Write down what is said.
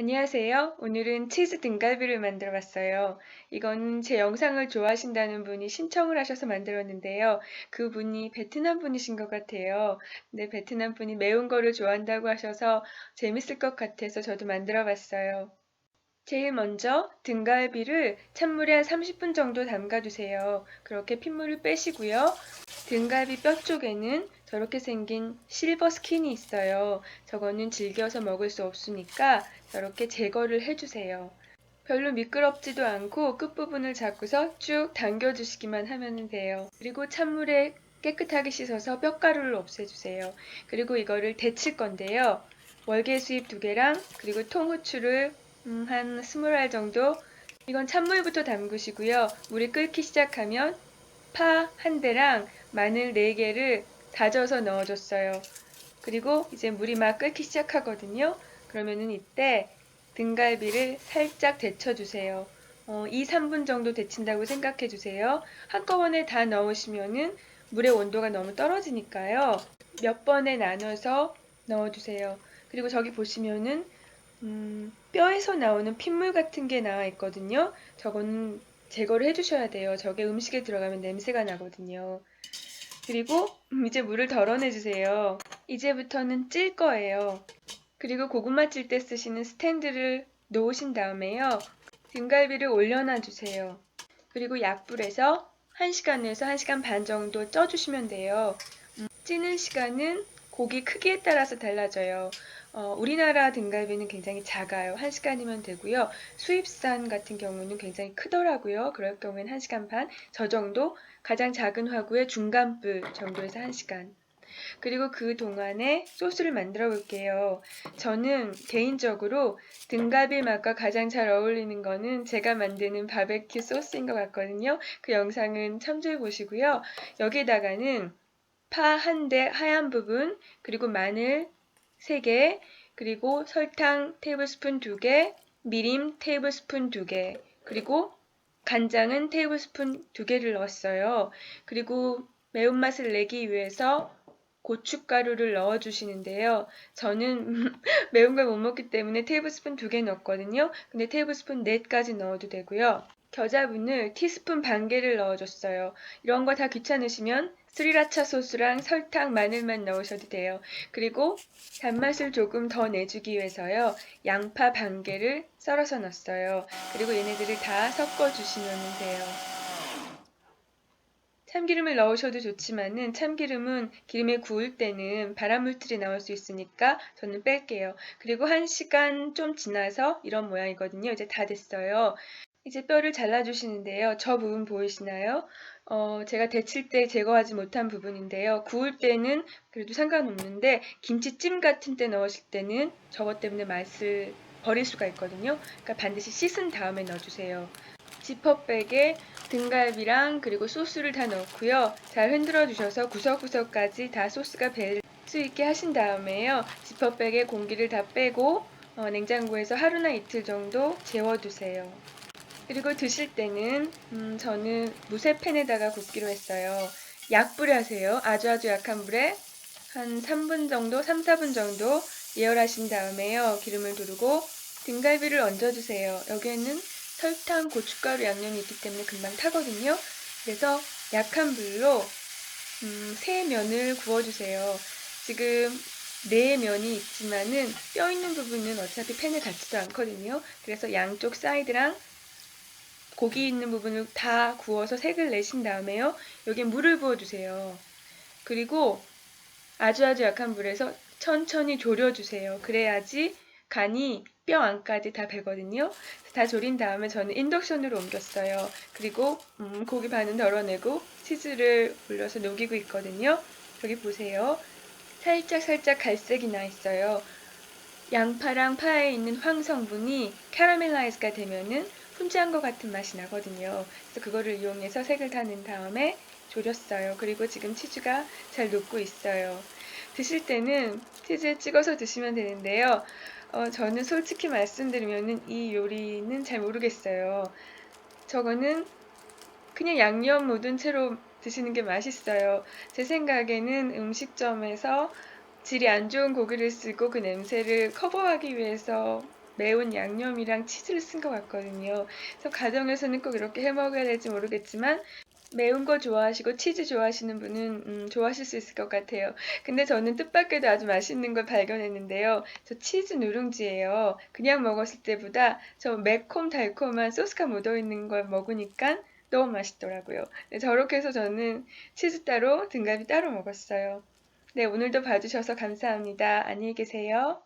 안녕하세요. 오늘은 치즈 등갈비를 만들어 봤어요. 이건 제 영상을 좋아하신다는 분이 신청을 하셔서 만들었는데요. 그분이 베트남 분이신 것 같아요. 근데 베트남 분이 매운 거를 좋아한다고 하셔서 재밌을 것 같아서 저도 만들어 봤어요. 제일 먼저 등갈비를 찬물에 한 30분 정도 담가두세요. 그렇게 핏물을 빼시고요. 등갈비 뼈 쪽에는 저렇게 생긴 실버 스킨이 있어요. 저거는 질겨서 먹을 수 없으니까 저렇게 제거를 해주세요. 별로 미끄럽지도 않고 끝부분을 잡고서 쭉 당겨주시기만 하면 돼요. 그리고 찬물에 깨끗하게 씻어서 뼈가루를 없애주세요. 그리고 이거를 데칠 건데요. 월계수잎 2개랑 그리고 통후추를 한 20알 정도. 이건 찬물부터 담그시고요. 물이 끓기 시작하면 파 1대랑 마늘 4개를 다져서 넣어줬어요. 그리고 이제 물이 막 끓기 시작하거든요. 그러면은 이때 등갈비를 살짝 데쳐주세요. 2, 3분 정도 데친다고 생각해 주세요. 한꺼번에 다 넣으시면은 물의 온도가 너무 떨어지니까요. 몇 번에 나눠서 넣어주세요. 그리고 저기 보시면은 뼈에서 나오는 핏물 같은 게 나와 있거든요. 저거는 제거를 해주셔야 돼요. 저게 음식에 들어가면 냄새가 나거든요. 그리고 이제 물을 덜어내주세요. 이제부터는 찔 거예요. 그리고 고구마 찔 때 쓰시는 스탠드를 놓으신 다음에요. 등갈비를 올려놔 주세요. 그리고 약불에서 1시간에서 1시간 반 정도 쪄주시면 돼요. 찌는 시간은 고기 크기에 따라서 달라져요. 우리나라 등갈비는 굉장히 작아요. 1시간이면 되고요. 수입산 같은 경우는 굉장히 크더라고요. 그럴 경우에는 1시간 반, 저 정도, 가장 작은 화구의 중간불 정도에서 1시간. 그리고 그 동안에 소스를 만들어 볼게요. 저는 개인적으로 등갈비 맛과 가장 잘 어울리는 거는 제가 만드는 바베큐 소스인 것 같거든요. 그 영상은 참조해 보시고요. 여기에다가는 파 1대 하얀 부분, 그리고 마늘 3개, 그리고 설탕 테이블스푼 2개, 미림 테이블스푼 2개, 그리고 간장은 테이블스푼 2개를 넣었어요. 그리고 매운맛을 내기 위해서 고춧가루를 넣어주시는데요. 저는 매운 걸 못 먹기 때문에 테이블스푼 2개 넣었거든요. 근데 테이블스푼 4까지 넣어도 되고요. 겨자분을 티스푼 반 개를 넣어줬어요. 이런 거 다 귀찮으시면 스리라차 소스랑 설탕, 마늘만 넣으셔도 돼요. 그리고 단맛을 조금 더 내주기 위해서요. 양파 반 개를 썰어서 넣었어요. 그리고 얘네들을 다 섞어주시면 돼요. 참기름을 넣으셔도 좋지만은 참기름은 기름에 구울 때는 발암물질이 나올 수 있으니까 저는 뺄게요. 그리고 1시간 좀 지나서 이런 모양이거든요. 이제 다 됐어요. 이제 뼈를 잘라주시는데요. 저 부분 보이시나요? 제가 데칠 때 제거하지 못한 부분인데요. 구울 때는 그래도 상관없는데 김치찜 같은 때 넣으실 때는 저것 때문에 맛을 버릴 수가 있거든요. 그러니까 반드시 씻은 다음에 넣어주세요. 지퍼백에 등갈비랑 그리고 소스를 다 넣고요. 잘 흔들어 주셔서 구석구석까지 다 소스가 배 수 있게 하신 다음에요. 지퍼백에 공기를 다 빼고 냉장고에서 하루나 이틀 정도 재워두세요. 그리고 드실 때는 저는 무쇠팬에다가 굽기로 했어요. 약불에 하세요. 아주 약한 불에 한 3분 정도, 3, 4분 정도 예열하신 다음에요. 기름을 두르고 등갈비를 얹어주세요. 여기에는 설탕, 고춧가루 양념이 있기 때문에 금방 타거든요. 그래서 약한 불로 3면을 구워주세요. 지금 4면이 있지만은 뼈 있는 부분은 어차피 팬에 닿지도 않거든요. 그래서 양쪽 사이드랑 고기 있는 부분을 다 구워서 색을 내신 다음에요. 여기에 물을 부어주세요. 그리고 아주 약한 불에서 천천히 졸여주세요. 그래야지 간이 뼈 안까지 다 배거든요. 다 졸인 다음에 저는 인덕션으로 옮겼어요. 그리고 고기 반은 덜어내고 치즈를 올려서 녹이고 있거든요. 여기 보세요. 살짝 갈색이 나 있어요. 양파랑 파에 있는 황성분이 캐러멜라이즈가 되면은 훈제한 것 같은 맛이 나거든요. 그래서 그거를 이용해서 색을 다 낸 다음에 졸였어요. 그리고 지금 치즈가 잘 녹고 있어요. 드실 때는 치즈에 찍어서 드시면 되는데요. 저는 솔직히 말씀드리면 이 요리는 잘 모르겠어요. 저거는 그냥 양념 묻은 채로 드시는 게 맛있어요. 제 생각에는 음식점에서 질이 안 좋은 고기를 쓰고 그 냄새를 커버하기 위해서 매운 양념이랑 치즈를 쓴 것 같거든요. 그래서 가정에서는 꼭 이렇게 해 먹어야 될지 모르겠지만 매운 거 좋아하시고 치즈 좋아하시는 분은 좋아하실 수 있을 것 같아요. 근데 저는 뜻밖에도 아주 맛있는 걸 발견했는데요. 저 치즈 누룽지예요. 그냥 먹었을 때보다 저 매콤 달콤한 소스가 묻어있는 걸 먹으니까 너무 맛있더라고요. 네, 저렇게 해서 저는 치즈 따로 등갈비 따로 먹었어요. 네, 오늘도 봐주셔서 감사합니다. 안녕히 계세요.